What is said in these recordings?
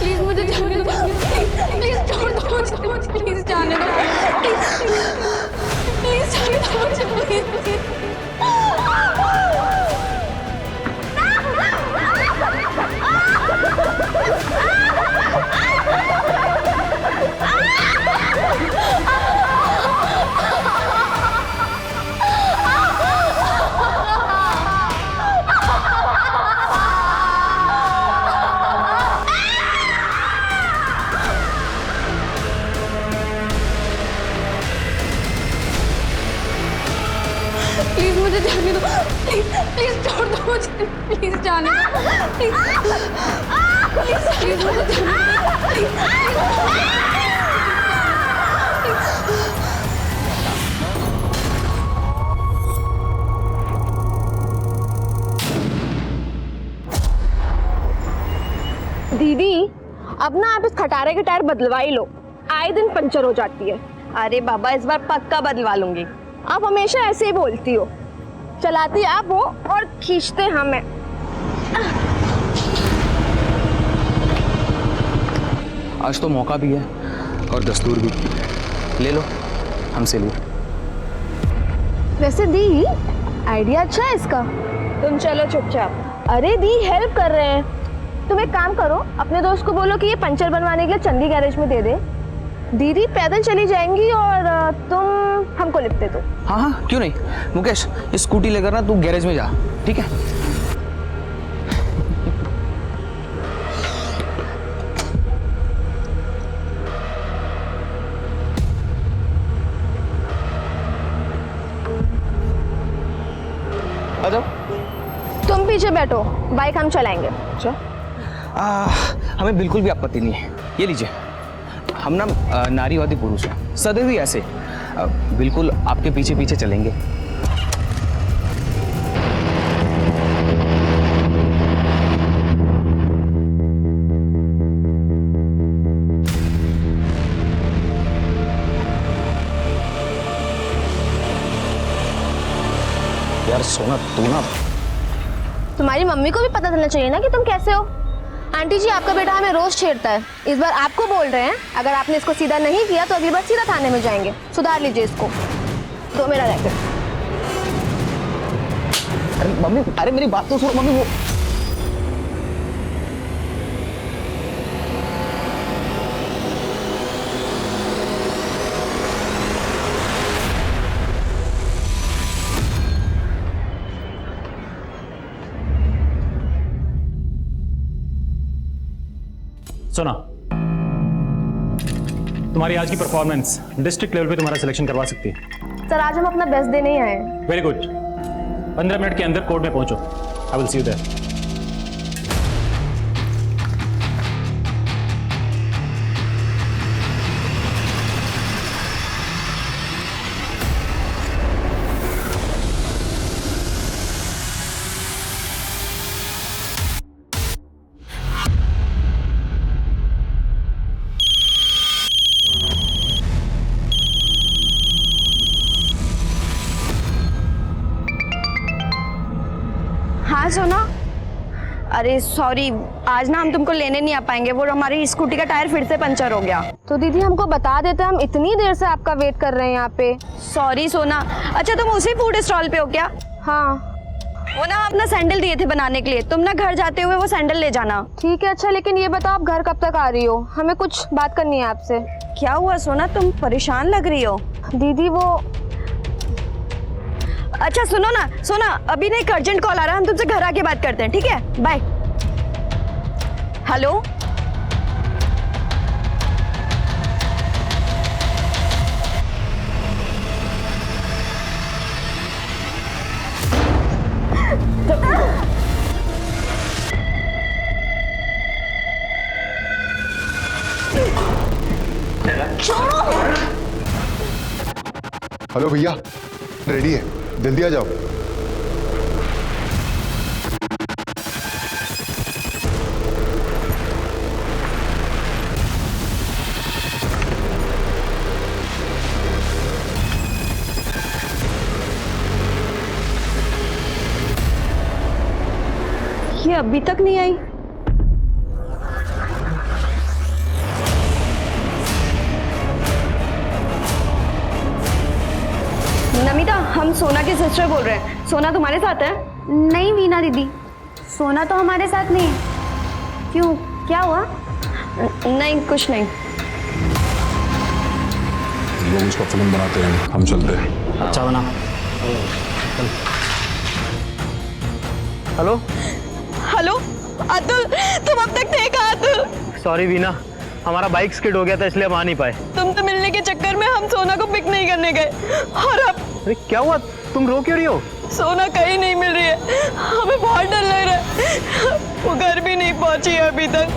Please मुझे जाने दो, प्लीज छोड़ दो मुझे, प्लीज जाने दो, प्लीज जाने दो मुझे, प्लीज। प्लीज मुझे जाने दो, प्लीज प्लीज छोड़ दो मुझे, प्लीज जाने दो, प्लीज प्लीज प्लीज मुझे जाने दो, दीदी अब ना आप इस खटारे के टायर बदलवा ही लो, आए दिन पंचर हो जाती है। अरे बाबा इस बार पक्का बदलवा लूंगी। आप हमेशा ऐसे ही बोलती हो, चलाती आप हो और खींचते हमें। आज तो मौका भी है और दस्तूर भी, ले लो हमसे ली। वैसे दी आइडिया अच्छा है इसका। तुम चलो चुपचाप। अरे दी हेल्प कर रहे हैं। तुम एक काम करो, अपने दोस्त को बोलो कि ये पंचर बनवाने के लिए चंदी गैरेज में दे दे। दीदी पैदल चली जाएंगी और तुम हमको लिफ्ट दे दो। हाँ हाँ क्यों नहीं। मुकेश ये स्कूटी लेकर ना तू गैरेज में जा, ठीक है। आ जाओ। तुम पीछे बैठो, बाइक हम चलाएंगे। अच्छा हमें बिल्कुल भी आपत्ति नहीं है, ये लीजिए। हम ना नारीवादी पुरुष हैं, सदैव ही ऐसे बिल्कुल आपके पीछे पीछे चलेंगे। यार सोना तू ना, तुम्हारी मम्मी को भी पता चलना चाहिए ना कि तुम कैसे हो। आंटी जी आपका बेटा हमें रोज छेड़ता है, इस बार आपको बोल रहे हैं। अगर आपने इसको सीधा नहीं किया तो अगली बार सीधा थाने में जाएंगे। सुधार लीजिए इसको। दो मेरा रैकेट। अरे मम्मी, अरे मेरी बात तो सुनो मम्मी। वो सुना, तुम्हारी आज की परफॉर्मेंस डिस्ट्रिक्ट लेवल पे तुम्हारा सिलेक्शन करवा सकती है। सर आज हम अपना बेस्ट देने ही आए हैं। Very good. 15 मिनट के अंदर कोर्ट में पहुंचो। I will see you there. हाँ सोना, अरे सॉरी आज ना हम तुमको लेने नहीं आ पाएंगे, वो हमारी स्कूटी का टायर फिर से पंचर हो गया। तो दीदी हमको बता देते, हम इतनी देर से आपका वेट कर रहे हैं यहाँ पे। सॉरी सोना। अच्छा तुम उसी फूड स्टॉल पे हो क्या? हाँ वो ना अपना सैंडल दिए थे बनाने के लिए, तुम ना घर जाते हुए वो सैंडल ले जाना। ठीक है। अच्छा लेकिन ये बताओ आप घर कब तक आ रही हो, हमें कुछ बात करनी है आपसे। क्या हुआ सोना, तुम परेशान लग रही हो? दीदी वो अच्छा सुनो ना, सोना अभी ना एक अर्जेंट कॉल आ रहा है, हम तुमसे घर आके बात करते हैं, ठीक है? बाय। हेलो हेलो भैया, रेडी है, जल्दी आ जाओ। ये अभी तक नहीं आई। हम सोना की सिस्टर बोल रहे हैं। सोना तुम्हारे साथ है? नहीं वीना दीदी, सोना तो हमारे साथ नहीं है। क्यों, क्या हुआ? नहीं, कुछ नहीं। लोग उसका फिल्म बनाते हैं, हम चलते हैं। अच्छा बना। हेलो हेलो अतुल, तुम अब तक थे कहाँ? अतुल, सॉरी वीना, हमारा बाइक स्किड हो गया था इसलिए हम आ नहीं पाए। तुम तो मिलने के चक्कर में हम सोना को पिक नहीं करने गए और अब अरे क्या हुआ, तुम रो क्यों रही हो? सोना कहीं नहीं मिल रही है। हमें बहुत डर लग रहा है। वो घर भी नहीं पहुंची है अभी तक।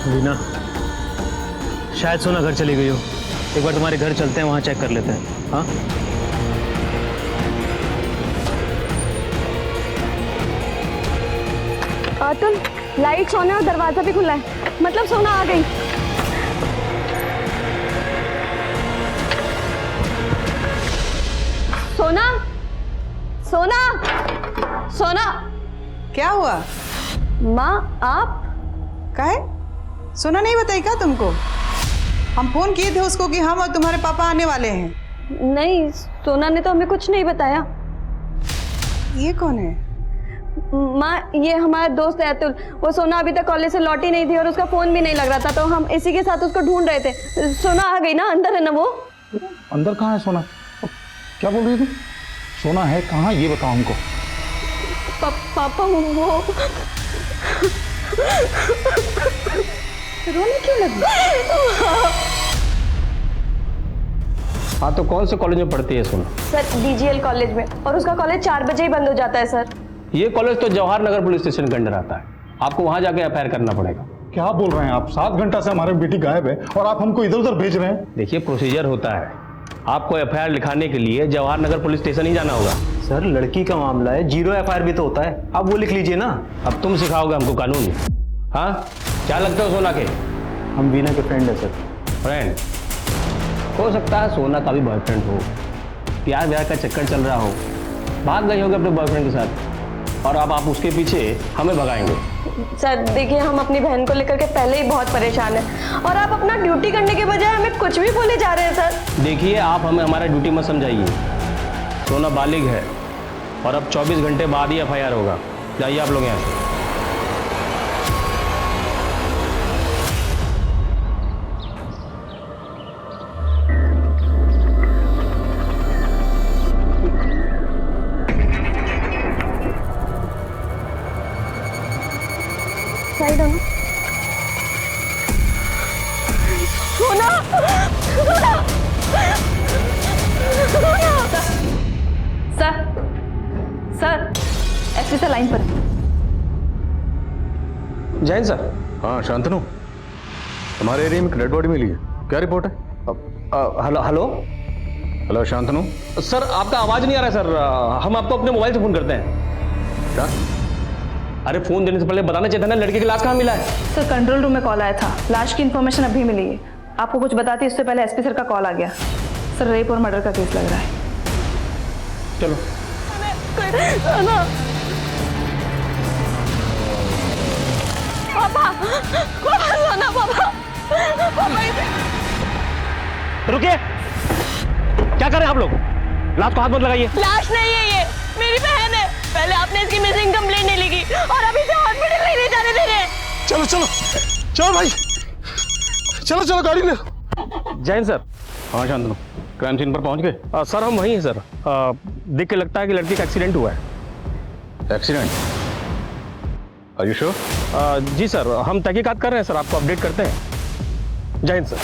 वीना, शायद सोना घर चली गई हो। एक बार तुम्हारे घर चलते हैं, वहाँ चेक कर लेते हैं। हाँ अतुल, लाइट्स ऑन है और दरवाजा भी खुला है, मतलब सोना आ गई। सोना, सोना, सोना। क्या हुआ? माँ आप? काहे? सोना नहीं बताई क्या तुमको? हम फोन किए थे उसको कि हम और तुम्हारे पापा आने वाले हैं। नहीं, सोना ने तो हमें कुछ नहीं बताया। ये कौन है? माँ, ये हमारा दोस्त है अतुल। वो सोना अभी तक कॉलेज से लौटी नहीं थी और उसका फोन भी नहीं लग रहा था, तो हम इसी के साथ उसको ढूंढ रहे थे। सोना आ गई ना? अंदर है ना वो? अंदर कहाँ है सोना? क्या बोल रही थी? सोना है कहाँ, ये बताओ हमको। पापा वो रोने क्यों लगी? हाँ, तो कौन से कॉलेज में पढ़ती है सोना? सर, DGL कॉलेज में, और उसका कॉलेज 4 बजे ही बंद हो जाता है सर। ये कॉलेज तो जवाहर नगर पुलिस स्टेशन के अंडर आता है। आपको वहाँ जाके एफआईआर करना पड़ेगा। क्या बोल रहे हैं आप? 7 घंटा से हमारी बेटी गायब है और आप हमको इधर उधर भेज रहे हैं। देखिए, प्रोसीजर होता है। आपको एफआईआर लिखाने के लिए जवाहर नगर पुलिस स्टेशन ही जाना होगा। सर, लड़की का मामला है, 0 एफआईआर भी तो होता है। आप वो लिख लीजिए ना। अब तुम सिखाओगे हमको कानून? हाँ, क्या लगते हो सोना के? हम वीना के फ्रेंड है सर। फ्रेंड हो सकता है सोना का भी बॉयफ्रेंड हो, प्यार व्यार का चक्कर चल रहा हो, भाग गई होगी अपने बॉयफ्रेंड के साथ, और अब आप उसके पीछे हमें भगाएंगे। सर देखिए, हम अपनी बहन को लेकर के पहले ही बहुत परेशान हैं, और आप अपना ड्यूटी करने के बजाय हमें कुछ भी बोले जा रहे हैं सर। देखिए, आप हमें हमारा ड्यूटी मत समझाइए। सोना बालिग है और अब 24 घंटे बाद ही एफआईआर होगा। जाइए आप लोग यहाँ से। साइड हो ना। सोना, सोना, सोना। Sir, sir, SP sir line पर। जैन सर। हाँ शांतनु, हमारे एरिया में डेड बॉडी मिली है, क्या रिपोर्ट है? Hello hello hello Shantanu. Sir, आपका आवाज नहीं आ रहा है सर। हम आपको अपने मोबाइल से फोन करते हैं। क्या? अरे फोन देने से पहले बताना चाहिए था ना, लड़के की लाश कहाँ मिला है? सर, कंट्रोल रूम में कॉल आया था, लाश की इन्फॉर्मेशन अभी मिली है। आपको कुछ बताती उससे पहले एसपी सर का कॉल आ गया। सर, रेप और मर्डर का केस लग रहा है। चलो। पापा, सोना, पापा, रुकिए, क्या कर रहे हैं आप लोग? लाश को हाथ मत लगाइए। लाश नहीं है, ये मेरी बहन है। पहले आपने इसकी मिसिंग कंप्लेंट नहीं लिखी और अभी से हॉस्पिटल नहीं ले जाने दे रहे। चलो चलो चलो भाई, चलो चलो गाड़ी ले। जैन सर। हाँ शांतनु, क्राइम सीन पर पहुंच गए? सर, हम वहीं हैं सर। देख के लगता है कि लड़की का एक्सीडेंट हुआ है। एक्सीडेंट? Are you sure? जी सर, हम तहकीकात कर रहे हैं सर, आपको अपडेट करते हैं। जय हिंद सर।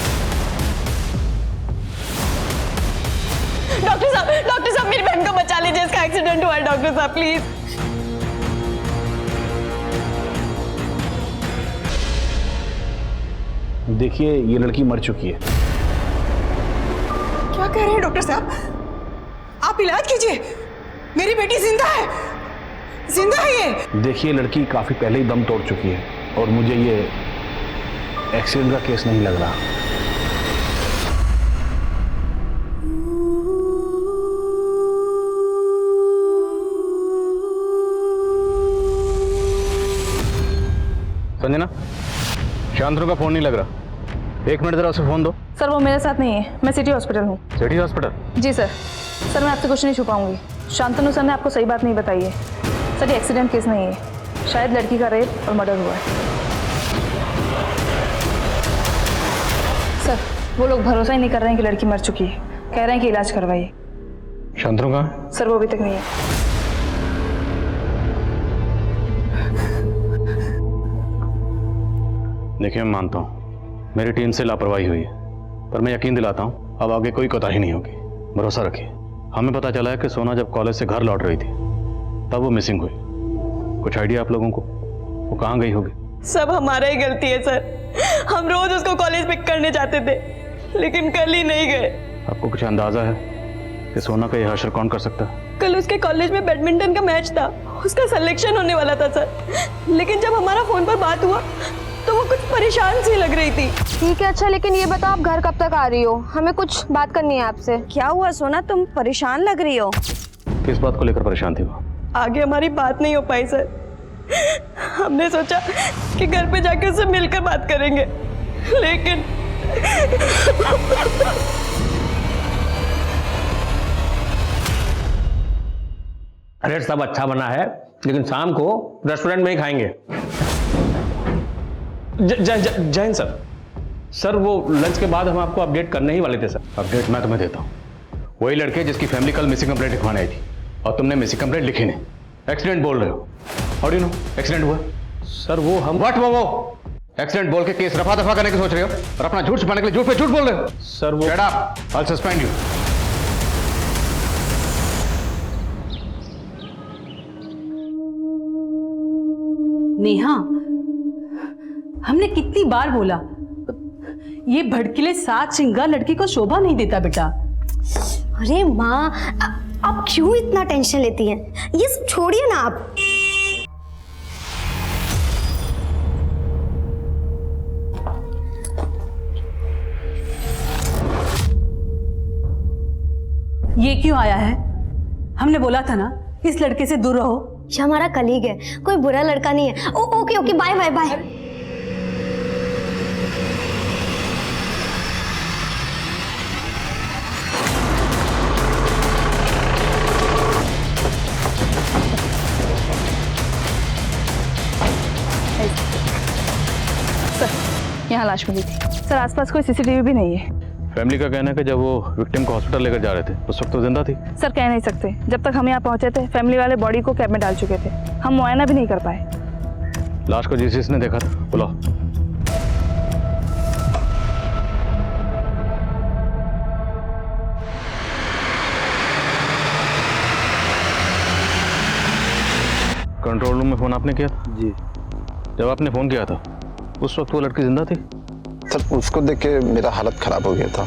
डॉक्टर साहब, मेरी बहन को बचा लीजिए, इसका एक्सीडेंट हुआ है। डॉक्टर साहब प्लीज। देखिए, ये लड़की मर चुकी है। क्या कह रहे हैं डॉक्टर साहब? आप इलाज कीजिए, मेरी बेटी जिंदा है, जिंदा है ये। देखिए, लड़की काफी पहले ही दम तोड़ चुकी है और मुझे ये एक्सीडेंट का केस नहीं लग रहा। संजना, शांतनु का फोन नहीं लग रहा। 1 मिनट जरा उसे फोन दो। सर वो मेरे साथ नहीं है, मैं सिटी हॉस्पिटल हूँ। City hospital? जी सर। सर मैं आपसे कुछ नहीं छुपाऊंगी, शांतनु सर ने आपको सही बात नहीं बताई है। सर ये एक्सीडेंट केस नहीं है, शायद लड़की का रेप और मर्डर हुआ है। सर वो लोग भरोसा ही नहीं कर रहे हैं कि लड़की मर चुकी है, कह रहे हैं कि इलाज करवाइए। शांतनु कहाँ है? सर वो अभी तक नहीं है। देखिए मैं मानता हूँ मेरी टीम से लापरवाही हुई है, पर मैं यकीन दिलाता हूँ अब आगे कोई कोताही नहीं होगी। भरोसा रखिए। हमें पता चला है कि सोना जब कॉलेज से घर लौट रही थी तब वो मिसिंग हुई। कुछ आइडिया आप लोगों को वो कहाँ गई होगी? सब हमारा ही गलती है सर। हम रोज उसको कॉलेज पिक करने जाते थे, लेकिन कल ही नहीं गए। आपको कुछ अंदाजा है कि सोना का यह हशर कौन कर सकता है? कल उसके कॉलेज में बैडमिंटन का मैच था, उसका सिलेक्शन होने वाला था सर। लेकिन जब हमारा फोन पर बात हुआ तो वो कुछ परेशान सी लग रही थी। ठीक है, अच्छा लेकिन ये बताओ आप घर कब तक आ रही हो? हमें कुछ बात करनी है आपसे। क्या हुआ सोना, तुम परेशान लग रही हो? किस बात को लेकर परेशान थी वो? आगे हमारी बात नहीं हो पाई सर। हमने सोचा कि घर पे जाकर उससे मिलकर बात करेंगे, लेकिन अरे सब अच्छा बना है, लेकिन शाम को रेस्टोरेंट में ही खाएंगे। जैन सर, सर वो लंच के बाद हम आपको अपडेट करने ही वाले थे सर। अपडेट मैं तुम्हें देता हूँ। वही लड़के जिसकी फैमिली कल मिसिंग कंप्लेंट लिखवाने आई थी और तुमने मिसिंग कंप्लेंट लिखी नहीं, एक्सीडेंट बोल रहे हो। How do you know accident हुआ? सर वो हम व्हाट वो एक्सीडेंट बोल के केस रफा दफा करने की सोच रहे हो और अपना झूठ छुपाने के लिए झूठ पे झूठ बोल रहे हो। सर वो Shut up! I'll suspend you. Neha, हमने कितनी बार बोला, ये भड़कीले सात श्रृंगार लड़की को शोभा नहीं देता बेटा। अरे माँ, आप क्यों इतना टेंशन लेती हैं? ये सब छोड़िए ना आप। ये क्यों आया है? हमने बोला था ना इस लड़के से दूर रहो। ये हमारा कलीग है, कोई बुरा लड़का नहीं है। Okay okay, bye bye bye. Sir यहाँ लाश मिली थी। सर आसपास कोई सीसीटीवी भी नहीं है। फैमिली का कहना है कि जब वो विक्टिम को हॉस्पिटल लेकर जा रहे थे उस वक्त तो जिंदा थी। सर कह नहीं सकते, जब तक हम यहाँ पहुंचे थे फैमिली वाले बॉडी को कैब में डाल चुके थे, हम मुआयना भी नहीं कर पाए। लाश को जिसने देखा था बुलाओ। कंट्रोल रूम में फोन आपने किया था? जी। जब आपने फोन किया था उस वक्त वो लड़की जिंदा थी? सर उसको देख के मेरा हालत खराब हो गया था।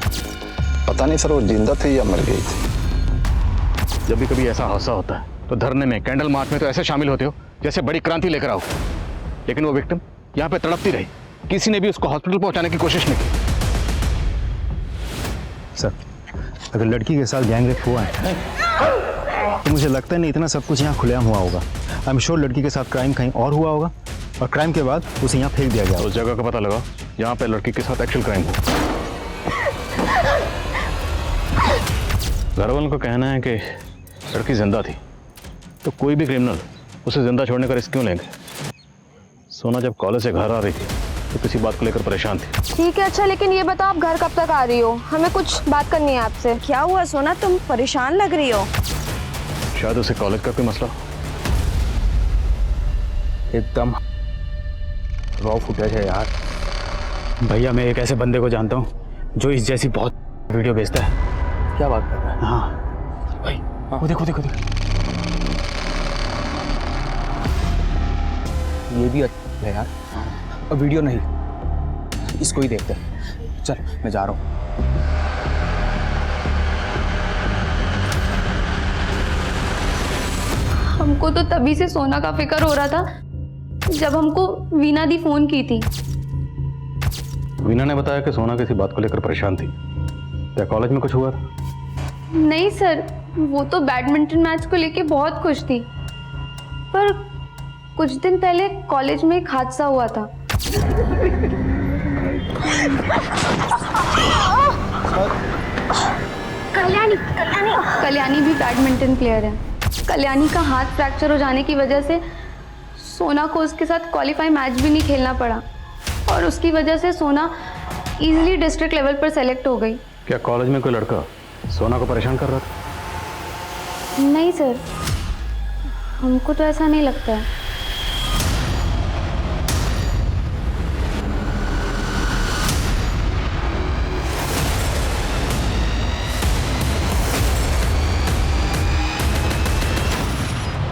पता नहीं सर वो जिंदा थी या मर गई थी। जब भी कभी ऐसा हादसा होता है तो धरने में, कैंडल मार्च में तो ऐसे शामिल होते हो जैसे बड़ी क्रांति लेकर आओ, लेकिन वो विक्टिम यहाँ पे तड़पती रही, किसी ने भी उसको हॉस्पिटल पहुंचाने की कोशिश नहीं की। सर अगर लड़की के साथ गैंग रेप हुआ है तो मुझे लगता नहीं इतना सब कुछ यहाँ खुलेआम हुआ होगा। आई एम श्योर लड़की के साथ क्राइम कहीं और हुआ होगा और क्राइम के बाद उसे यहाँ फेंक दिया गया। उस जगह का पता लगा यहाँ पे लड़की के साथ एक्चुअल क्राइम हुआ। घर वालों का कहना है कि लड़की जिंदा थी, तो कोई भी क्रिमिनल उसे जिंदा छोड़ने का रिस्क क्यों लेंगे? सोना जब कॉलेज से घर आ रही थी तो किसी बात को लेकर परेशान थी। ठीक है, अच्छा लेकिन ये बताओ आप घर कब तक आ रही हो? हमें कुछ बात करनी है आपसे। क्या हुआ सोना, तुम परेशान लग रही हो? शायद उसे कॉलेज का कोई मसला। एकदम रॉ फुटेज है यार। भैया मैं एक ऐसे बंदे को जानता हूँ जो इस जैसी बहुत वीडियो भेजता है। क्या बात कर रहा है? हाँ भाई, वो देखो देखो देखो, ये भी अच्छा है यार। और वीडियो नहीं, इसको ही देखते हैं। चल मैं जा रहा हूँ। हमको तो तभी से सोना का फिक्र हो रहा था जब हमको वीना दी फोन की थी। वीना ने बताया कि सोना किसी बात को लेकर परेशान थी। क्या कॉलेज में कुछ हुआ था? नहीं सर, वो तो बैडमिंटन मैच को लेके बहुत खुश थी, पर कुछ दिन पहले कॉलेज में एक हादसा हुआ था। कल्याणी कल्याणी कल्याणी भी बैडमिंटन प्लेयर है। कल्याणी का हाथ फ्रैक्चर हो जाने की वजह से सोना को उसके साथ क्वालिफाई मैच भी नहीं खेलना पड़ा और उसकी वजह से सोना इजीली डिस्ट्रिक्ट लेवल पर सेलेक्ट हो गई। क्या कॉलेज में कोई लड़का सोना को परेशान कर रहा था? नहीं सर, हमको तो ऐसा नहीं लगता है।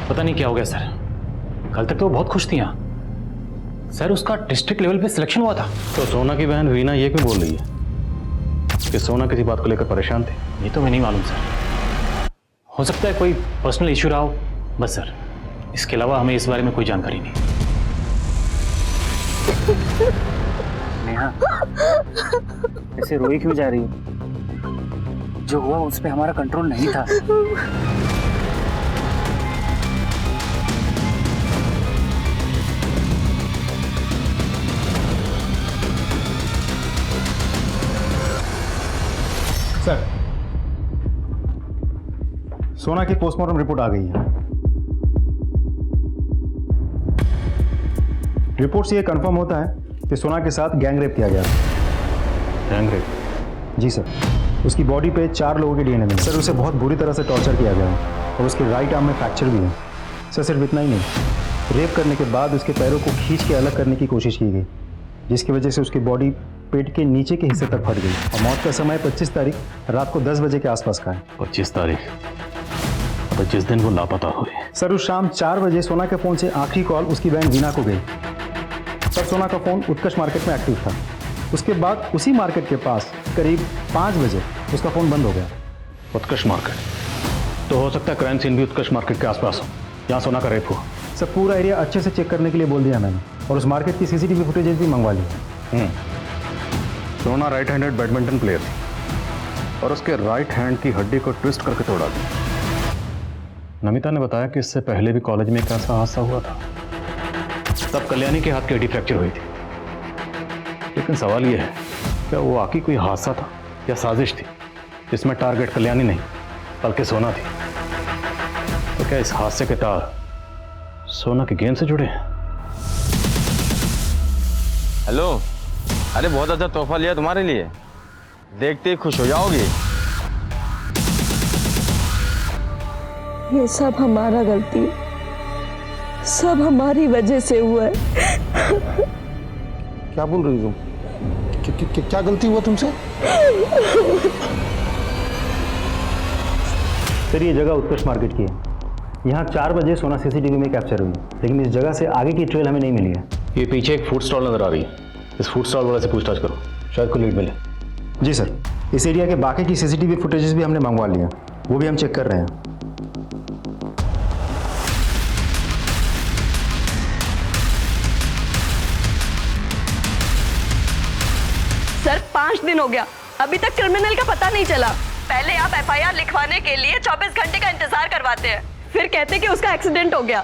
पता नहीं क्या हो गया सर, कल तक तो वो बहुत खुश थी यहाँ। सर उसका डिस्ट्रिक्ट लेवल पे सिलेक्शन हुआ था। तो सोना की बहन वीना ये क्यों बोल रही है कि सोना किसी बात को लेकर परेशान थी? ये तो मैं नहीं मालूम सर, हो सकता है कोई पर्सनल इश्यू रहा हो बस सर, इसके अलावा हमें इस बारे में कोई जानकारी नहीं। नेहा, ऐसे रोई क्यों जा रही हो? जो हुआ उस पे हमारा कंट्रोल नहीं था। सर, सोना की पोस्टमार्टम रिपोर्ट आ गई है। रिपोर्ट से यह कंफर्म होता है कि सोना के साथ गैंग रेप किया गया था। Gang rape? जी सर। उसकी बॉडी पे 4 लोगों के डीएनए मिले। सर उसे बहुत बुरी तरह से टॉर्चर किया गया है और उसके राइट आर्म में फ्रैक्चर भी है। सर सिर्फ इतना ही नहीं, रेप करने के बाद उसके पैरों को खींच के अलग करने की कोशिश की गई, जिसकी वजह से उसकी बॉडी पेट के नीचे के हिस्से तक फट गई और मौत का समय 25 तारीख रात को 10 बजे के आसपास का है। 25 तारीख, तो जिस दिन वो लापता हुए। सर उस शाम 4 बजे सोना के फ़ोन से आखिरी कॉल उसकी बहन वीना को गई। सर सोना का फ़ोन उत्कर्ष मार्केट में एक्टिव था। उसके बाद उसी मार्केट के पास करीब 5 बजे उसका फ़ोन बंद हो गया। उत्कर्ष मार्केट, तो हो सकता है क्राइम सीन भी उत्कर्ष मार्केट के आसपास हो जहाँ सोना का रेप हुआ। सर पूरा एरिया अच्छे से चेक करने के लिए बोल दिया मैंने और उस मार्केट की CCTV फुटेजेस भी मंगवा ली। सोना राइट हैंडेड बैडमिंटन प्लेयर थी और उसके राइट हैंड की हड्डी को ट्विस्ट करके तोड़ा दी। नमिता ने बताया कि इससे पहले भी कॉलेज में एक ऐसा हादसा हुआ था, तब कल्याणी के हाथ की हड्डी फ्रैक्चर हुई थी। लेकिन सवाल यह है, क्या वो वाकई कोई हादसा था या साजिश थी जिसमें टारगेट कल्याणी नहीं बल्कि सोना थी? तो क्या इस हादसे के तार सोना के गेम से जुड़े हैं? हेलो, अरे बहुत अच्छा तोहफा लिया तुम्हारे लिए, देखते ही खुश हो जाओगी। ये सब हमारा गलती है, सब हमारी वजह से हुआ है। क्या बोल रही हो तुम? क्या गलती हुआ तुमसे? सर ये जगह उत्कर्ष मार्केट की है। यहाँ 4 बजे सोना CCTV में कैप्चर हुई, लेकिन इस जगह से आगे की ट्रेल हमें नहीं मिली है। ये पीछे एक फूड स्टॉल नजर आ रही है, इस फूड स्टॉल वाले से पूछताछ करो, शायद कोई लीड मिले। जी सर, इस एरिया के बाकी की CCTV फुटेजेस भी हमने मंगवा लिए, वो भी हम चेक कर रहे हैं। सर 5 दिन हो गया, अभी तक क्रिमिनल का पता नहीं चला। पहले आप FIR लिखवाने के लिए 24 घंटे का इंतजार करवाते हैं, फिर कहते कि उसका एक्सीडेंट हो गया,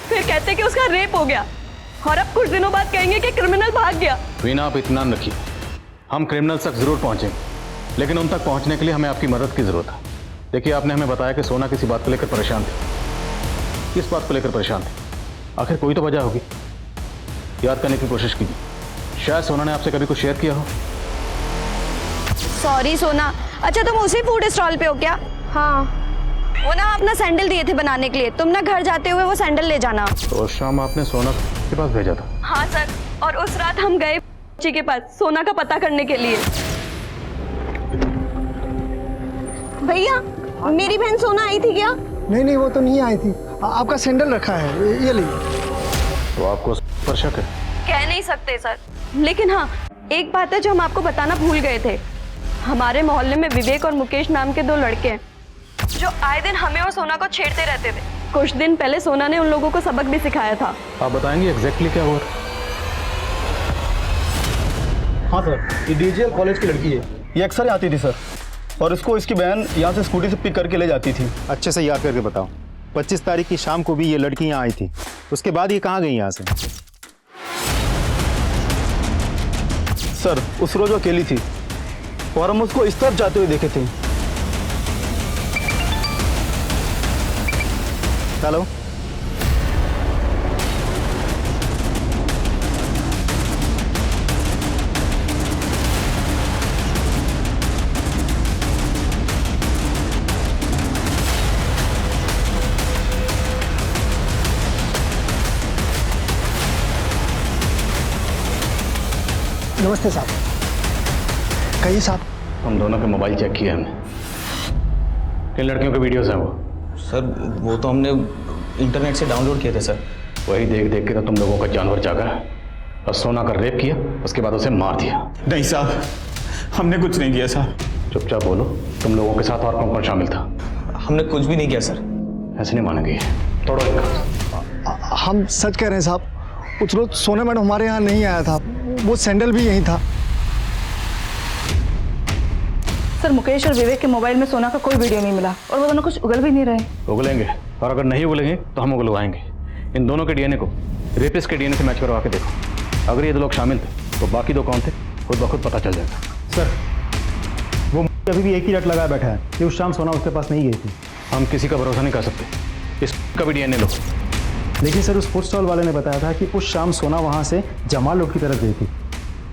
फिर कहते कि उसका रेप हो गया, और अब कुछ दिनों बाद कहेंगे कि क्रिमिनल भाग गया। वीना आप इत्मीनान रखिए, हम क्रिमिनल तक जरूर पहुंचेंगे, लेकिन उन तक पहुंचने के लिए हमें आपकी मदद की जरूरत है। देखिए, आपने हमें बताया कि सोना किसी बात को लेकर परेशान थी। किस बात को लेकर परेशान थी? आखिर कोई तो वजह होगी। याद करने की कोशिश कीजिए, शायद सोना ने आपसे कभी कुछ शेयर किया हो। सॉरी सोना। अच्छा तुम उसी फूड स्टॉल पे हो क्या? हाँ। वो ना अपना सैंडल दिए थे बनाने के लिए, तुम ना घर जाते हुए वो सैंडल ले जाना। तो उस शाम आपने सोना के पास भेजा था? हाँ सर, और उस रात हम गए जी के पास सोना का पता करने के लिए। भैया, मेरी बहन सोना आई थी क्या? नहीं, वो तो नहीं आई थी। आपका सैंडल रखा है, ये लीजिए। तो आपको पर शक है? कह नहीं सकते सर, लेकिन हाँ एक बात है जो हम आपको बताना भूल गए थे। हमारे मोहल्ले में विवेक और मुकेश नाम के 2 लड़के हैं जो आए दिन हमें और सोना को छेड़ते रहते थे। कुछ दिन पहले सोना ने उन लोगों को सबक भी सिखाया था। आप बताएंगे एग्जैक्टली क्या हुआ? हाँ सर, ये DGL कॉलेज की लड़की है, ये अक्सर आती थी सर, और इसको इसकी बहन यहाँ से स्कूटी से पिक करके ले जाती थी। अच्छे से याद करके बताओ, 25 तारीख की शाम को भी ये लड़की यहाँ आई थी, उसके बाद ये कहाँ गई यहाँ से? सर उस रोज वो अकेली थी और हम उसको इस तरफ जाते हुए देखे थे। हेलो, नमस्ते साहब। कहिए साहब। हम दोनों के मोबाइल चेक किए हमने। किन लड़कियों के वीडियोस हैं वो? सर वो तो हमने इंटरनेट से डाउनलोड किए थे सर। वही देख देख के तो तुम लोगों का जानवर जागा और सोना का रेप किया, उसके बाद उसे मार दिया। नहीं साहब, हमने कुछ नहीं किया साहब। चुपचाप बोलो, तुम लोगों के साथ और कौन कौन शामिल था? हमने कुछ भी नहीं किया सर। ऐसे नहीं मानेंगे, तोड़ो इनका। हम सच कह रहे हैं साहब, उस रोज सोना मैडम हमारे यहाँ नहीं आया था, वो सैंडल भी यहीं था। सर मुकेश और विवेक के मोबाइल में सोना का कोई वीडियो नहीं मिला और वो दोनों कुछ उगल भी नहीं रहे। उगलेंगे, और अगर नहीं उगलेंगे तो हम उगलवाएंगे। इन दोनों के डीएनए को रेपिस्ट के डीएनए से मैच करवा के देखो। अगर ये दो लोग शामिल थे तो बाकी दो कौन थे खुद ब खुद पता चल जाएगा। सर वो अभी भी एक ही रट लगाया बैठा है कि उस शाम सोना उसके पास नहीं गई थी। हम किसी का भरोसा नहीं कर सकते, इसका भी डीएनए लो। लेकिन सर उस फूड स्टॉल वाले ने बताया था कि उस शाम सोना वहाँ से जमाल रोड की तरफ गई थी।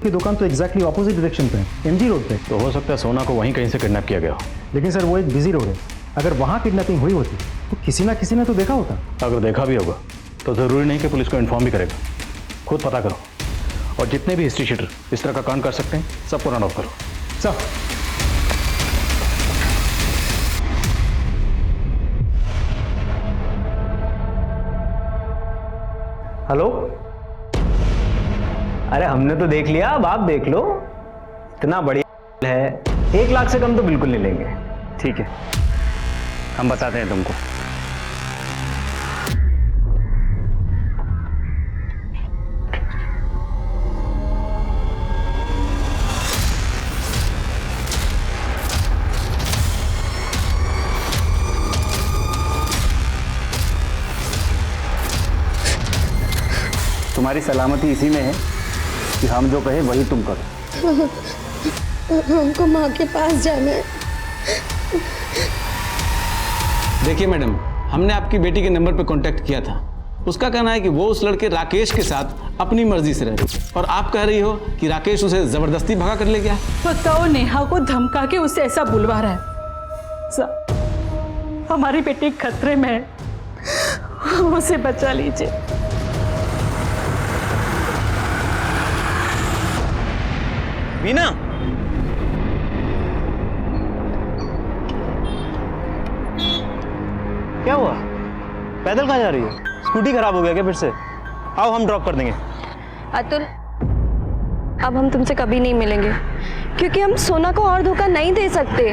की दुकान तो एग्जैक्टली ऑपोजिट डायरेक्शन पे है, एमजी रोड पे। तो हो सकता है सोना को वहीं कहीं से किडनैप किया गया हो। लेकिन सर वो एक बिजी रोड है, अगर वहाँ किडनैपिंग हुई होती तो किसी ना किसी ने तो देखा होता। अगर देखा भी होगा तो ज़रूरी नहीं कि पुलिस को इन्फॉर्म भी करेगा। खुद पता करो, और जितने भी हिस्ट्री शीटर इस तरह का काम कर सकते हैं सबको रन ऑफ करो। सर हेलो, अरे हमने तो देख लिया, अब आप देख लो। इतना बढ़िया है, 1 लाख से कम तो बिल्कुल नहीं लेंगे। ठीक है, हम बताते हैं तुमको। तुम्हारी सलामती इसी में है कि हम जो कहें वही तुम करो। हमको माँ के पास जाना है। देखिए मैडम, हमने आपकी बेटी के नंबर पर कांटेक्ट किया था। उसका कहना है कि वो उस लड़के राकेश के साथ अपनी मर्जी से रह रही, और आप कह रही हो कि राकेश उसे जबरदस्ती भगा कर ले गया। बताओ, नेहा को धमका के उसे ऐसा बुलवा रहा है। हमारी बेटी खतरे में है, उसे बचा लीजिए। वीना, क्या हुआ? पैदल कहाँ जा रही है? स्कूटी खराब हो गया क्या फिर से? आओ हम ड्रॉप कर देंगे। अतुल, अब हम तुमसे कभी नहीं मिलेंगे क्योंकि हम सोना को और धोखा नहीं दे सकते।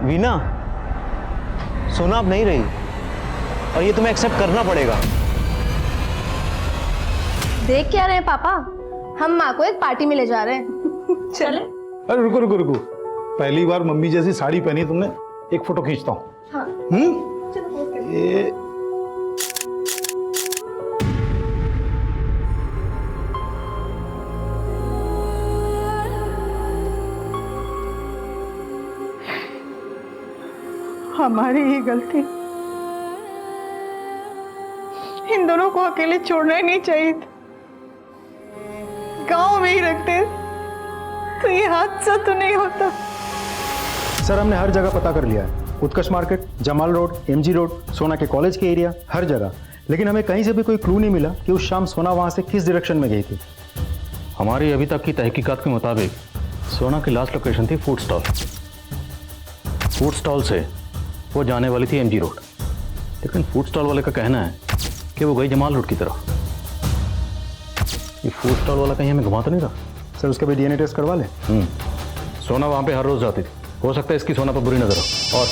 वीना, सोना अब नहीं रही और ये तुम्हें एक्सेप्ट करना पड़ेगा। देख क्या रहे हैं पापा, हम माँ को एक पार्टी में ले जा रहे हैं। चले? अरे रुको रुको रुको, पहली बार मम्मी जैसी साड़ी पहनी तुमने, एक फोटो खींचता हूँ। हाँ। ये हमारी ही गलती, इन दोनों को अकेले छोड़ना ही नहीं चाहिए था। गांव में ही रखते तो ये हादसा तो नहीं होता। सर हमने हर जगह पता कर लिया है, Utkarsh market, Jamal road, MG road, Sona के कॉलेज के एरिया, हर जगह। लेकिन हमें कहीं से भी कोई क्लू नहीं मिला कि उस शाम सोना वहां से किस डायरेक्शन में गई थी। हमारी अभी तक की तहकीकात के मुताबिक सोना की लास्ट लोकेशन थी फूड स्टॉल। फूड स्टॉल से वो जाने वाली थी एमजी रोड, लेकिन फूड स्टॉल वाले का कहना है कि वो गई जमाल रोड की तरफ। ये फूड स्टॉल वाला कहीं हमें घुमा तो नहीं रहा? सर उसका भी डीएनए टेस्ट करवा ले। सोना वहां पे हर रोज जाती थी, हो सकता है इसकी सोना पर बुरी नजर हो। और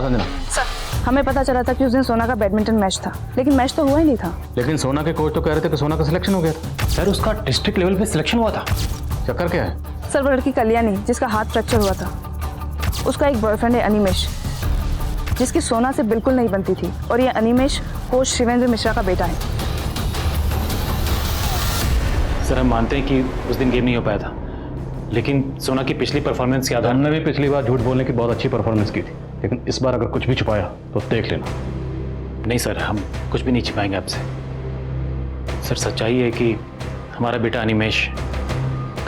संजना, सर हमें पता चला था कि उस दिन सोना का बैडमिंटन मैच था, लेकिन मैच तो हुआ ही नहीं था। लेकिन सोना के कोच तो कह रहे थे कि सोना का सिलेक्शन हो गया था। सर उसका डिस्ट्रिक्ट लेवल पे सिलेक्शन हुआ था। चक्कर क्या है? सर वो लड़की कल्याणी जिसका हाथ फ्रैक्चर हुआ था, उसका एक बॉयफ्रेंड है अनिमेश, जिसकी सोना से बिल्कुल नहीं बनती थी, और ये अनिमेश कोच शिवेंद्र मिश्रा का बेटा है। सर हम मानते हैं कि उस दिन गेम नहीं हो पाया था, लेकिन सोना की पिछली परफॉर्मेंस के आधार हमने भी पिछली बार झूठ बोलने की बहुत अच्छी परफॉर्मेंस की थी, लेकिन इस बार अगर कुछ भी छुपाया तो देख लेना। नहीं सर, हम कुछ भी नहीं छिपाएंगे आपसे। सर सच्चाई है कि हमारा बेटा अनिमेश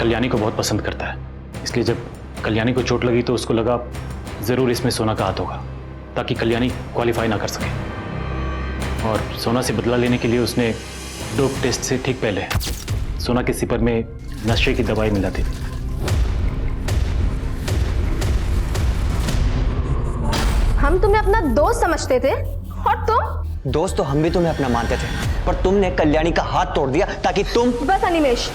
कल्याणी को बहुत पसंद करता है, इसलिए जब कल्याणी को चोट लगी तो उसको लगा ज़रूर इसमें सोना का हाथ होगा, ताकि कल्याणी क्वालिफाई ना कर सके। और सोना से बदला लेने के लिए उसने डोप टेस्ट से ठीक पहले सोना के सिपर में नशे की दवाई मिलाती थी। हम तुम्हें अपना दोस्त समझते थे, और तुम? दोस्त तो हम भी तुम्हें अपना मानते थे, पर तुमने कल्याणी का हाथ तोड़ दिया ताकि तुम। बस अनिमेश,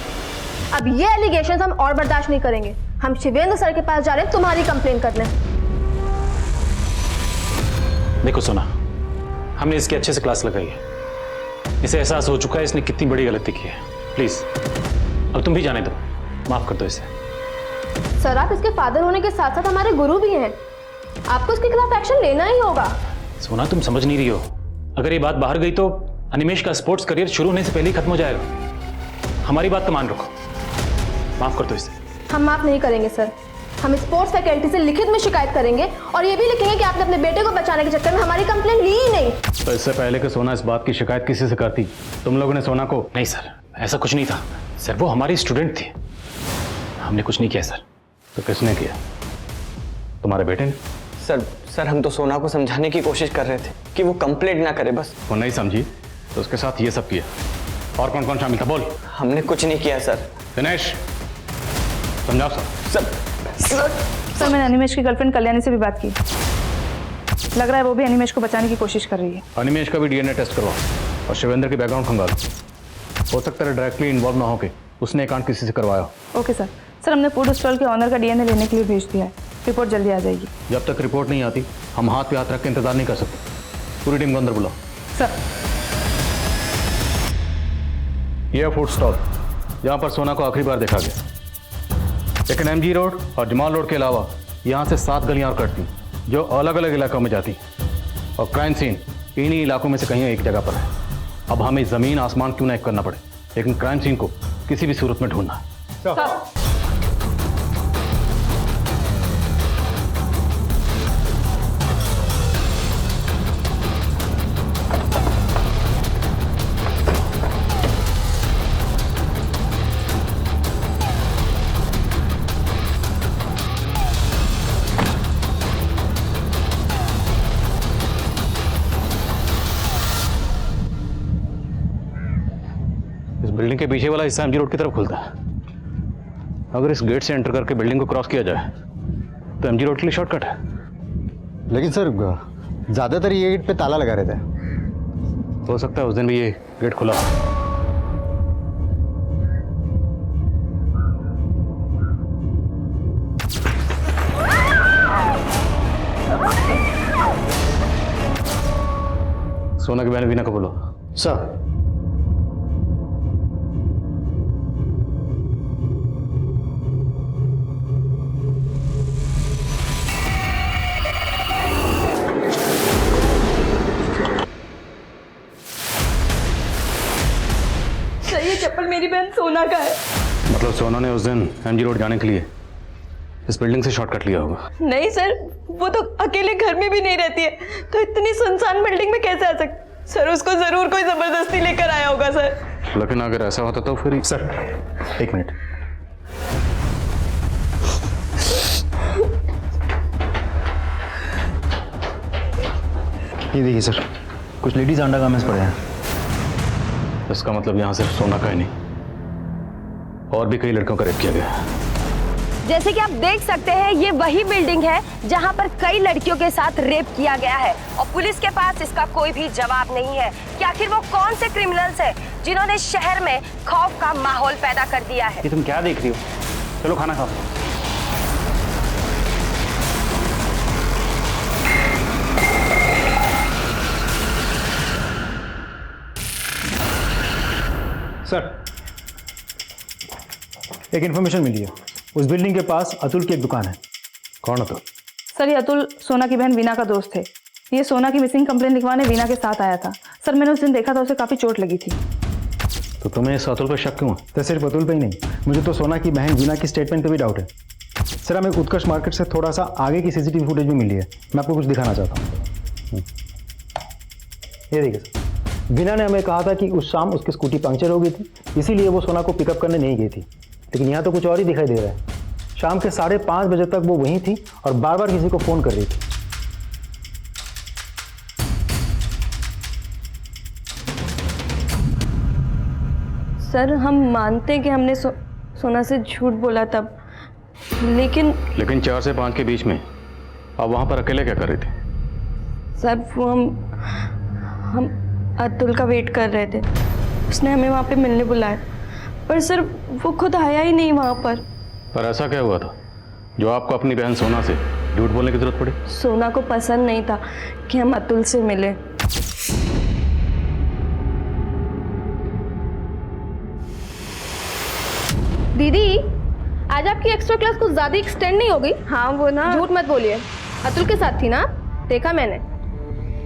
अब ये एलिगेशंस हम और बर्दाश्त नहीं करेंगे। हम शिवेंद्र सर के पास जा रहे हैं तुम्हारी कंप्लेन करने। देखो सोना, हमने इसकी अच्छे से क्लास लगाई है, इसे एहसास हो चुका है इसने कितनी बड़ी गलती की है। प्लीज अब तुम भी जाने दो, माफ कर दो इसे। सर आप इसके फादर होने के साथ साथ हमारे गुरु भी हैं, आपको इसके खिलाफ एक्शन लेना ही होगा। सोना तुम समझ नहीं रही हो, अगर ये बात बाहर गई तो अनिमेश का स्पोर्ट्स करियर शुरू होने से पहले ही खत्म हो जाएगा। हमारी बात तो मान रखो, माफ कर दो इसे। हम माफ नहीं करेंगे सर, हम स्पोर्ट्स फैकल्टी से लिखित में शिकायत करेंगे और ये भी लिखेंगे कि आपने अपने बेटे को बचाने के चक्कर में हमारी कंप्लेंट ली ही नहीं। तो इससे पहले कि सोना इस बात की शिकायत किसी से करती, तुम लोगों ने सोना को। नहीं सर, ऐसा कुछ नहीं था सर, वो हमारी स्टूडेंट थी, हमने कुछ नहीं किया सर। तो किसने किया? तुम्हारे बेटे ने? सर हम तो सोना को समझाने की कोशिश कर रहे थे कि वो कंप्लेंट ना करे, बस। वो नहीं समझी तो उसके साथ ये सब किया। और कौन कौन शामिल था बोल। हमने कुछ नहीं किया सर। दिनेश समझाओ सर। सर मैंने अनिमेश की गर्लफ्रेंड कल्याणी से भी बात की, लग रहा है वो भी अनिमेश को बचाने की कोशिश कर रही है। अनिमेश का भी डीएनए टेस्ट करवाओ और शिवेंद्र की बैकग्राउंड खंगालो। हो सकता है डायरेक्टली इन्वॉल्व ना होके उसने कांड किसी से करवाया। Okay sir. सर हमने फूड स्टॉल के ऑनर का डीएनए लेने के लिए भेज दिया है, रिपोर्ट जल्दी आ जाएगी। जब तक रिपोर्ट नहीं आती हम हाथ पे हाथ रख के इंतजार नहीं कर सकते। पूरी टीम को अंदर बुलाओ। सर यह फूड स्टॉल जहाँ पर सोना को आखिरी बार देखा गया, लेकिन एमजी रोड और जमाल रोड के अलावा यहाँ से 7 गलियाँ और कटती जो अलग अलग इलाकों में जाती, और क्राइम सीन इन्हीं इलाकों में से कहीं एक जगह पर है। अब हमें ज़मीन आसमान क्यों ना एक करना पड़े, लेकिन क्राइम सीन को किसी भी सूरत में ढूंढना है। बिल्डिंग के पीछे वाला हिस्सा एमजी रोड की तरफ खुलता है। अगर इस गेट से एंटर करके बिल्डिंग को क्रॉस किया जाए तो एमजी रोड के लिए शॉर्टकट है। लेकिन सर ज़्यादातर ये गेट पे ताला लगा रहता है। हो सकता है उस दिन भी ये गेट खुला हो। सोना की बहन वीना को बोलो। सर ये चप्पल मेरी बहन सोना का है। मतलब सोना ने उस दिन एमजी रोड जाने के लिए इस बिल्डिंग से शॉर्टकट लिया होगा। नहीं सर, वो तो अकेले घर में भी नहीं रहती है, तो इतनी सुनसान बिल्डिंग में कैसे आ सकती? सर उसको जरूर कोई जबरदस्ती लेकर आया होगा सर। लेकिन अगर ऐसा होता तो फिर। Sir 1 minute. ये देखिए सर, कुछ लेडीज अंडर गारमेंट्स पड़े हैं। इसका मतलब यहाँ सिर्फ सोना का ही नहीं और भी कई लड़कों का रेप किया गया है। जैसे कि आप देख सकते हैं ये वही बिल्डिंग है जहां पर कई लड़कियों के साथ रेप किया गया है और पुलिस के पास इसका कोई भी जवाब नहीं है कि आखिर वो कौन से क्रिमिनल्स हैं जिन्होंने शहर में खौफ का माहौल पैदा कर दिया है। ये तुम क्या देख रही हो? चलो खाना खाओ। सर एक इन्फॉर्मेशन मिली है, उस बिल्डिंग के पास अतुल की एक दुकान है। कौन अतुल? सर ये अतुल सोना की बहन वीना का दोस्त थे, ये सोना की मिसिंग कंप्लेन लिखवाने वीना के साथ आया था। सर मैंने उस दिन देखा था, उसे काफ़ी चोट लगी थी। तो तुम्हें इस अतुल पर शक क्यों है? तो सिर्फ अतुल पे ही नहीं, मुझे तो सोना की बहन वीना की स्टेटमेंट पे भी डाउट है। सर हमें उत्कर्ष मार्केट से थोड़ा सा आगे की सीसीटीवी फुटेज भी मिली है, मैं आपको कुछ दिखाना चाहता हूँ। ये देखिए सर, वीना ने हमें कहा था कि उस शाम उसकी स्कूटी पंक्चर हो गई थी, इसीलिए वो सोना को पिकअप करने नहीं गई थी। लेकिन यहाँ तो कुछ और ही दिखाई दे रहा है। शाम के 5:30 बजे तक वो वहीं थी और बार बार किसी को फ़ोन कर रही थी। सर हम मानते हैं कि हमने सोना से झूठ बोला तब, लेकिन 4 से 5 के बीच में आप वहाँ पर अकेले क्या कर रहे थे? सर वो हम अतुल का वेट कर रहे थे। उसने हमें वहाँ पे मिलने बुलाया, पर सर वो खुद आया ही नहीं वहाँ पर। पर ऐसा क्या हुआ था जो आपको अपनी बहन सोना से झूठ बोलने की जरूरत पड़ी? सोना को पसंद नहीं था कि हम अतुल से मिले। दीदी, आज आपकी एक्स्ट्रा क्लास कुछ ज्यादा एक्सटेंड नहीं हो गई? हाँ वो ना, झूठ मत बोलिए। अतुल के साथ थी ना? देखा मैंने।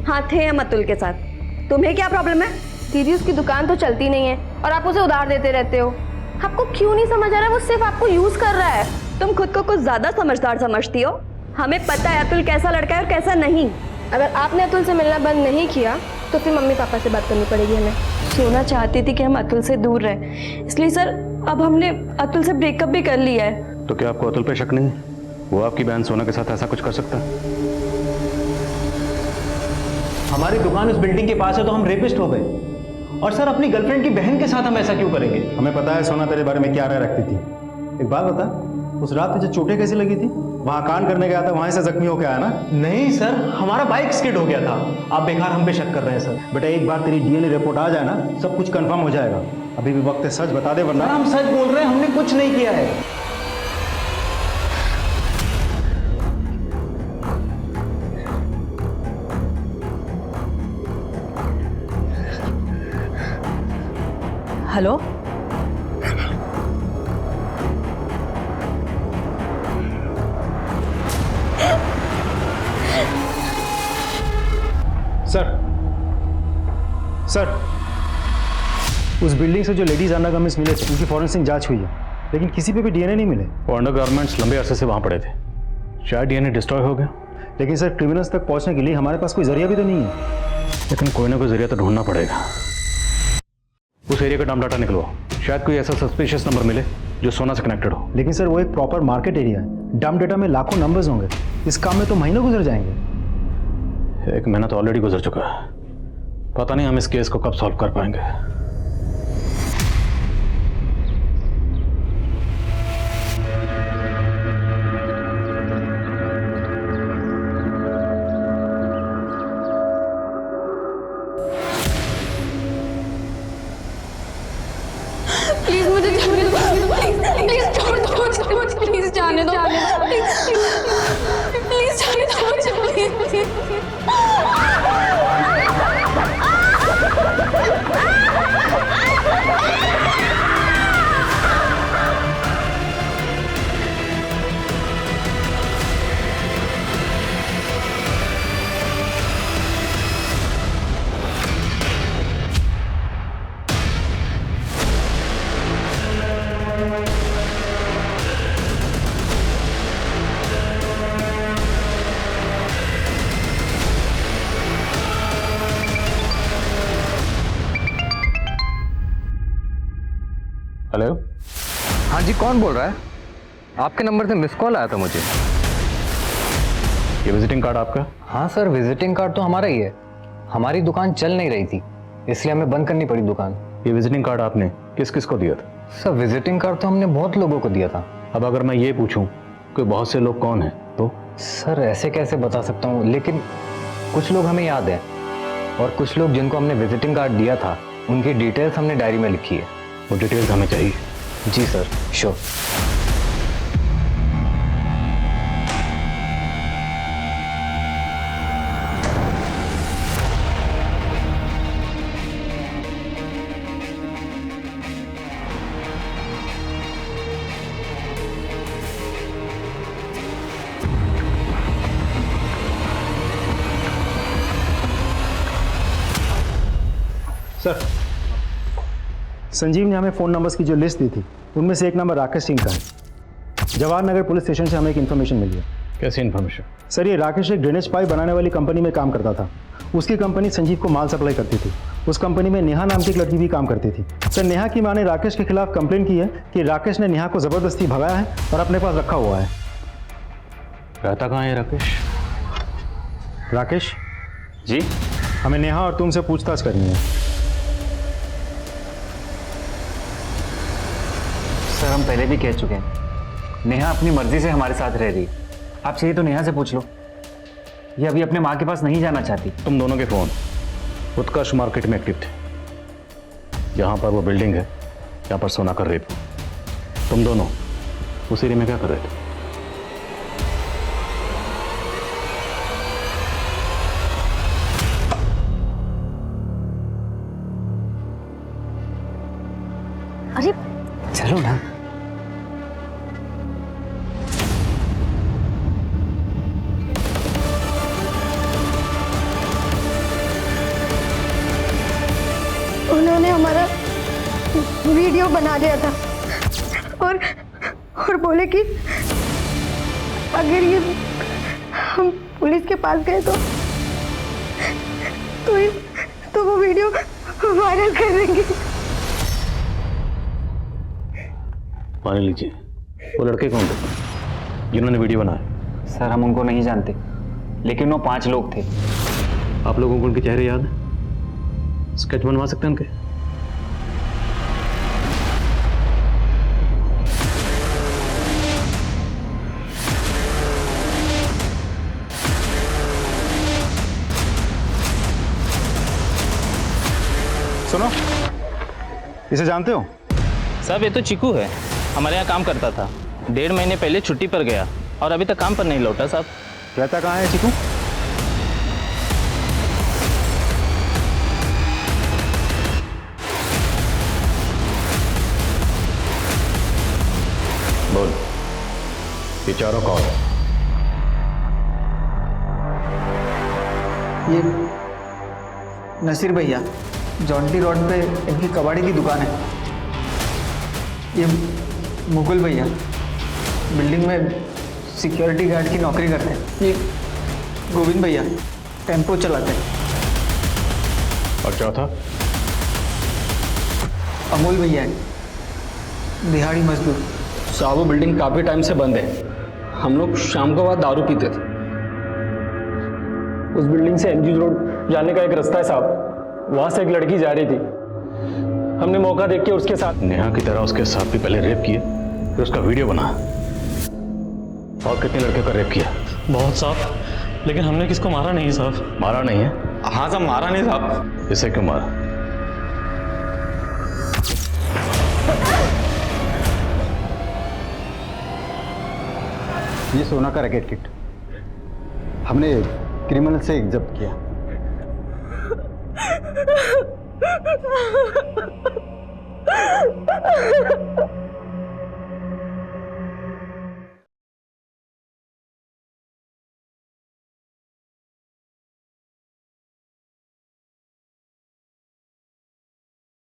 हाँ थे हम अतुल के साथ। तुम्हें क्या प्रॉब्लम है? दीदी उसकी दुकान तो चलती नहीं है और आप उसे उधार देते रहते हो। आपको क्यों नहीं समझ आ रहा है वो सिर्फ आपको यूज कर रहा है? तुम खुद को कुछ ज्यादा समझदार समझती हो। हमें पता है अतुल कैसा लड़का है और कैसा नहीं। अगर आपने अतुल से मिलना बंद नहीं किया तो फिर मम्मी पापा से बात करनी पड़ेगी हमें। सोना चाहती थी कि हम अतुल से दूर रहें, इसलिए सर अब हमने अतुल से ब्रेकअप भी कर लिया है। तो क्या आपको अतुल पे शक नहीं है? वो आपकी बहन सोना के साथ ऐसा कुछ कर सकता है? हमारी दुकान उस बिल्डिंग के पास है तो हम रेपिस्ट हो गए, और सर अपनी गर्लफ्रेंड की बहन के साथ हम ऐसा क्यों करेंगे? हमें पता है सोना तेरे बारे में क्या राय रखती थी। एक बात बता, उस रात तुझे चोटें कैसे लगी थी? वहाँ कांड करने गया था, वहाँ से जख्मी होकर आया ना? नहीं सर, हमारा बाइक स्किड हो गया था। आप बेकार हम पे शक कर रहे हैं सर। बेटा एक बार तेरी डीएनए रिपोर्ट आ जाए ना, सब कुछ कंफर्म हो जाएगा। अभी भी वक्त है, सच बता दे वरना। हम सच बोल रहे हैं, हमने कुछ नहीं किया है। हेलो, सर उस बिल्डिंग से जो लेडीज अंडरगारमेंट्स मिले थे उनकी फॉरेंसिक जांच हुई है, लेकिन किसी पे भी डीएनए नहीं मिले। वो अंडरगारमेंट्स लंबे अरसे से वहाँ पड़े थे, शायद डीएनए डिस्ट्रॉय हो गया। लेकिन सर क्रिमिनल्स तक पहुँचने के लिए हमारे पास कोई जरिया भी तो नहीं है। लेकिन कोई ना कोई जरिया तो ढूंढना पड़ेगा। उस एरिया का डम डाटा निकलवाओ, शायद कोई ऐसा सस्पिशियस नंबर मिले जो सोना से कनेक्टेड हो। लेकिन सर वो एक प्रॉपर मार्केट एरिया है, डम डाटा में लाखों नंबर्स होंगे। इस काम में तो महीनों गुजर जाएंगे। 1 महीना तो ऑलरेडी गुजर चुका है, पता नहीं हम इस केस को कब सॉल्व कर पाएंगे। प्लीज मुझे जाने दो, प्लीज छोड़ दो, प्लीज जाने दो, प्लीज जाने दो, प्लीज। हेलो, हाँ जी, कौन बोल रहा है? आपके नंबर से मिस कॉल आया था मुझे। ये विजिटिंग कार्ड आपका? हाँ सर, विजिटिंग कार्ड तो हमारा ही है। हमारी दुकान चल नहीं रही थी, इसलिए हमें बंद करनी पड़ी दुकान। ये विजिटिंग कार्ड आपने किस किस को दिया था? सर विजिटिंग कार्ड तो हमने बहुत लोगों को दिया था। अब अगर मैं ये पूछूं कि बहुत से लोग कौन हैं तो? सर ऐसे कैसे बता सकता हूँ, लेकिन कुछ लोग हमें याद है और कुछ लोग जिनको हमने विजिटिंग कार्ड दिया था उनकी डिटेल्स हमने डायरी में लिखी है। वो डिटेल्स हमें चाहिए। जी सर, श्योर। सर, संजीव ने हमें फ़ोन नंबर्स की जो लिस्ट दी थी उनमें से एक नंबर राकेश सिंह का है। जवाहर नगर पुलिस स्टेशन से हमें एक इन्फॉर्मेशन मिली है। कैसी इन्फॉर्मेशन? सर, ये राकेश एक ड्रेनेज पाइप बनाने वाली कंपनी में काम करता था। उसकी कंपनी संजीव को माल सप्लाई करती थी। उस कंपनी में नेहा नाम की एक लड़की भी काम करती थी। सर, नेहा की मां ने राकेश के खिलाफ कंप्लेंट की है कि राकेश ने नेहा को ज़बरदस्ती भगाया है और अपने पास रखा हुआ है। रहता कहाँ है राकेश? राकेश जी, हमें नेहा और तुमसे पूछताछ करनी है। सर, हम पहले भी कह चुके हैं, नेहा अपनी मर्जी से हमारे साथ रह रही है। आप चाहिए तो नेहा से पूछ लो, ये अभी अपने माँ के पास नहीं जाना चाहती। तुम दोनों के फ़ोन उत्कर्ष मार्केट में एक्टिव थे। जहाँ पर वो बिल्डिंग है जहाँ पर सोना का रेप, तुम दोनों उस एरिया में क्या कर रहे थे? अरे चलो ना। उन्होंने हमारा वीडियो बना लिया था और बोले कि अगर ये हम पुलिस के पास गए तो वो वीडियो वायरल कर देंगे। मान लीजिए, वो लड़के कौन थे जिन्होंने वीडियो बनाया? सर, हम उनको नहीं जानते, लेकिन वो 5 लोग थे। आप लोगों को उनके चेहरे याद है? स्केच बनवा सकते हैं उनके? सुनो, इसे जानते हो? साहब, ये तो चिकू है, हमारे यहाँ काम करता था। 1.5 महीने पहले छुट्टी पर गया और अभी तक काम पर नहीं लौटा साहब। रहता कहाँ है चिकू? बोल, ये चारों कौन है? ये नसीर भैया, जॉन्टी रोड पे इनकी कबाड़ी की दुकान है। ये मुकुल भैया, बिल्डिंग में सिक्योरिटी गार्ड की नौकरी करते हैं। ये गोविंद भैया, टेम्पो चलाते हैं। और चौथा? अमोल भैया है, दिहाड़ी मजदूर। साहब, वो बिल्डिंग काफ़ी टाइम से बंद है। हम लोग शाम को बाद दारू पीते थे। उस बिल्डिंग से एमजी रोड जाने का एक रास्ता है साहब, वहां से एक लड़की जा रही थी। हमने मौका देख के उसके साथ। नेहा की तरह उसके साथ भी पहले रेप किए, फिर उसका वीडियो बना। और कितने लड़के का रेप किया? बहुत साहब, लेकिन हमने किसको मारा नहीं साहब। मारा नहीं है? हाँ साहब, मारा नहीं साहब। इसे क्यों मारा? ये सोना का रैकेट किट हमने क्रिमिनल से जब्त किया।